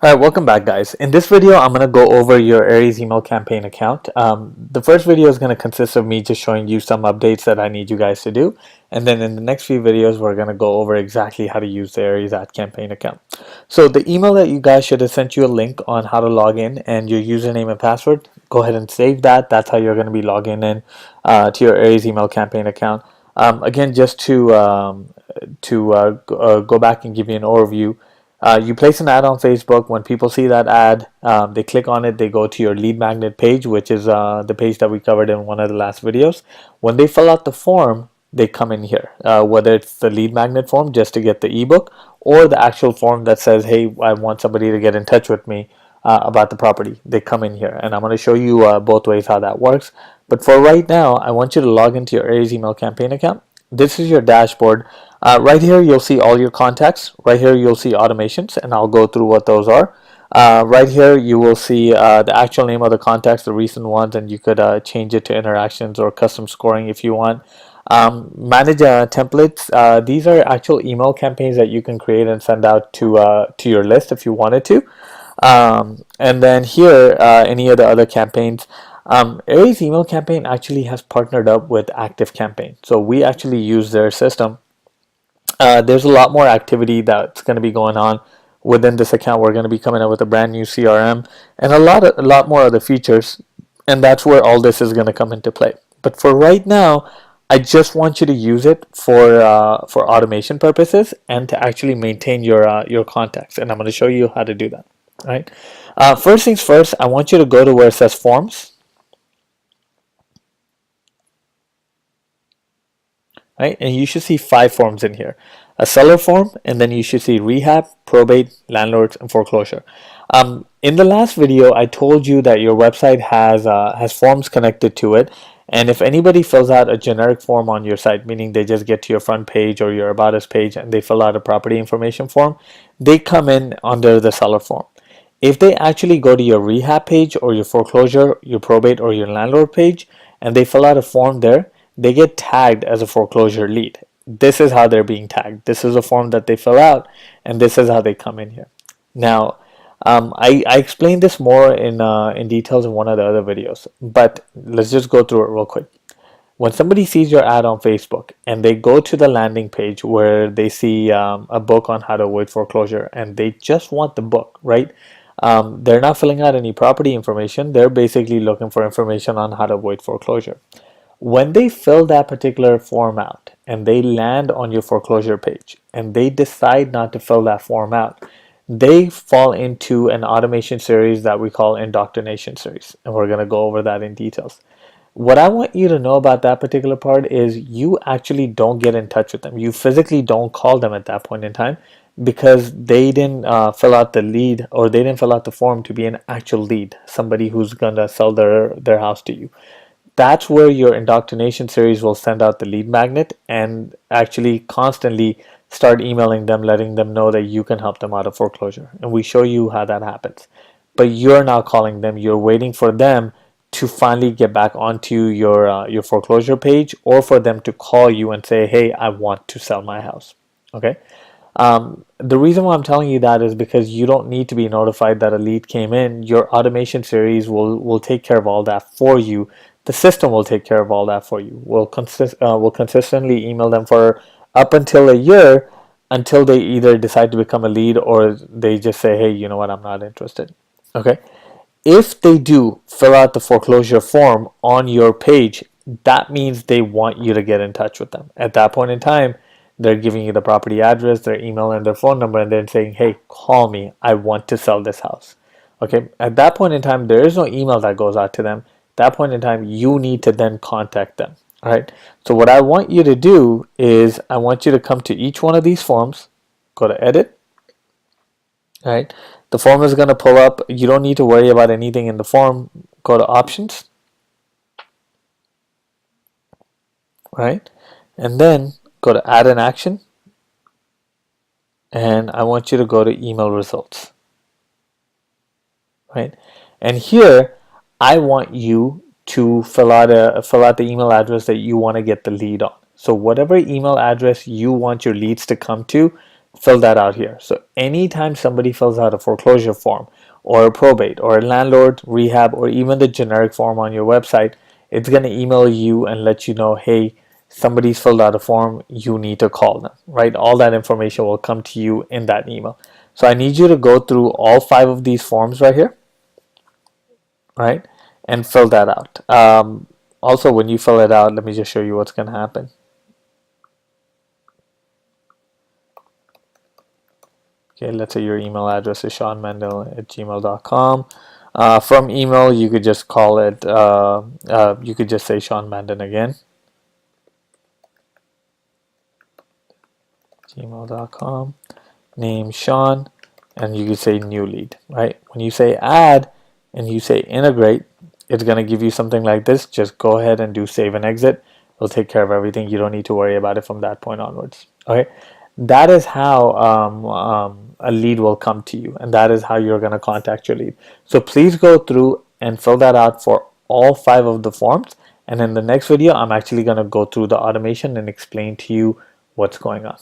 All right, welcome back, guys. In this video, I'm going to go over your AREIS email campaign account. The first video is going to consist of me just showing you some updates that I need you guys to do. And then in the next few videos, we're going to go over exactly how to use the AREIS ad campaign account. So the email that you guys should have sent you a link on how to log in and your username and password. Go ahead and save that. That's how you're going to be logging in to your AREIS email campaign account. Again, just to go back and give you an overview. You place an ad on Facebook. When people see that ad, they click on it, they go to your lead magnet page, which is the page that we covered in one of the last videos. When they fill out the form, they come in here, whether it's the lead magnet form just to get the ebook or the actual form that says, hey, I want somebody to get in touch with me about the property. They come in here, and I'm going to show you both ways how that works. But for right now, I want you to log into your AREIS email campaign account. This is your dashboard. Right here, you'll see all your contacts. Right here, you'll see automations, and I'll go through what those are. Right here, you will see the actual name of the contacts, the recent ones, and you could change it to interactions or custom scoring if you want. Manage templates. These are actual email campaigns that you can create and send out to your list if you wanted to. And then here, any of the other campaigns. AREIS email campaign actually has partnered up with Active Campaign, so we actually use their system. There's a lot more activity that's going to be going on within this account. We're going to be coming up with a brand new CRM and a lot more other features, and that's where all this is going to come into play. But for right now, I just want you to use it for automation purposes and to actually maintain your contacts, and I'm going to show you how to do that. All right. First things first, I want you to go to where it says Forms. Right? And you should see 5 forms in here. A seller form, and then you should see rehab, probate, landlords, and foreclosure. In the last video, I told you that your website has forms connected to it, and if anybody fills out a generic form on your site, meaning they just get to your front page or your About Us page and they fill out a property information form, they come in under the seller form. If they actually go to your rehab page or your foreclosure, your probate, or your landlord page, and they fill out a form there, they get tagged as a foreclosure lead. This is how they're being tagged. This is a form that they fill out, and this is how they come in here. Now, I explained this more in details in one of the other videos, but let's just go through it real quick. When somebody sees your ad on Facebook and they go to the landing page where they see a book on how to avoid foreclosure, and they just want the book, right? They're not filling out any property information. They're basically looking for information on how to avoid foreclosure. When they fill that particular form out and they land on your foreclosure page and they decide not to fill that form out, they fall into an automation series that we call indoctrination series, and we're going to go over that in details. What I want you to know about that particular part is you actually don't get in touch with them. You physically don't call them at that point in time because they didn't fill out the lead, or they didn't fill out the form to be an actual lead, somebody who's going to sell their house to you. That's where your indoctrination series will send out the lead magnet and actually constantly start emailing them, letting them know that you can help them out of foreclosure. And we show you how that happens. But you're now calling them. You're waiting for them to finally get back onto your foreclosure page, or for them to call you and say, hey, I want to sell my house. Okay. The reason why I'm telling you that is because you don't need to be notified that a lead came in. Your automation series will take care of all that for you. The system will take care of all that for you. We'll consistently email them for up until a year, until they either decide to become a lead or they just say, hey, you know what, I'm not interested. Okay. If they do fill out the foreclosure form on your page, that means they want you to get in touch with them. At that point in time, they're giving you the property address, their email, and their phone number, and they're saying, hey, call me. I want to sell this house. Okay. At that point in time, there is no email that goes out to them. At that point in time, you need to then contact them. All right. So what I want you to do is I want you to come to each one of these forms, go to edit. All right. The form is going to pull up. You don't need to worry about anything in the form. Go to options. Right. And then go to add an action. And I want you to go to email results. Right. And here I want you to fill out the email address that you want to get the lead on. So whatever email address you want your leads to come to, fill that out here. So anytime somebody fills out a foreclosure form or a probate or a landlord rehab or even the generic form on your website, it's going to email you and let you know, hey, somebody's filled out a form, you need to call them, right? All that information will come to you in that email. So I need you to go through all 5 of these forms right here, right? And fill that out. Also, when you fill it out, let me just show you what's going to happen. Okay, let's say your email address is seanmandel@gmail.com. From email, you could just call it, you could just say Sean Mandan again, gmail.com, name Sean, and you could say new lead, right? When you say add and you say integrate, it's going to give you something like this. Just go ahead and do save and exit. It'll take care of everything. You don't need to worry about it from that point onwards. Okay, that is how a lead will come to you, and that is how you're going to contact your lead. So please go through and fill that out for all 5 of the forms, and in the next video I'm actually going to go through the automation and explain to you what's going on.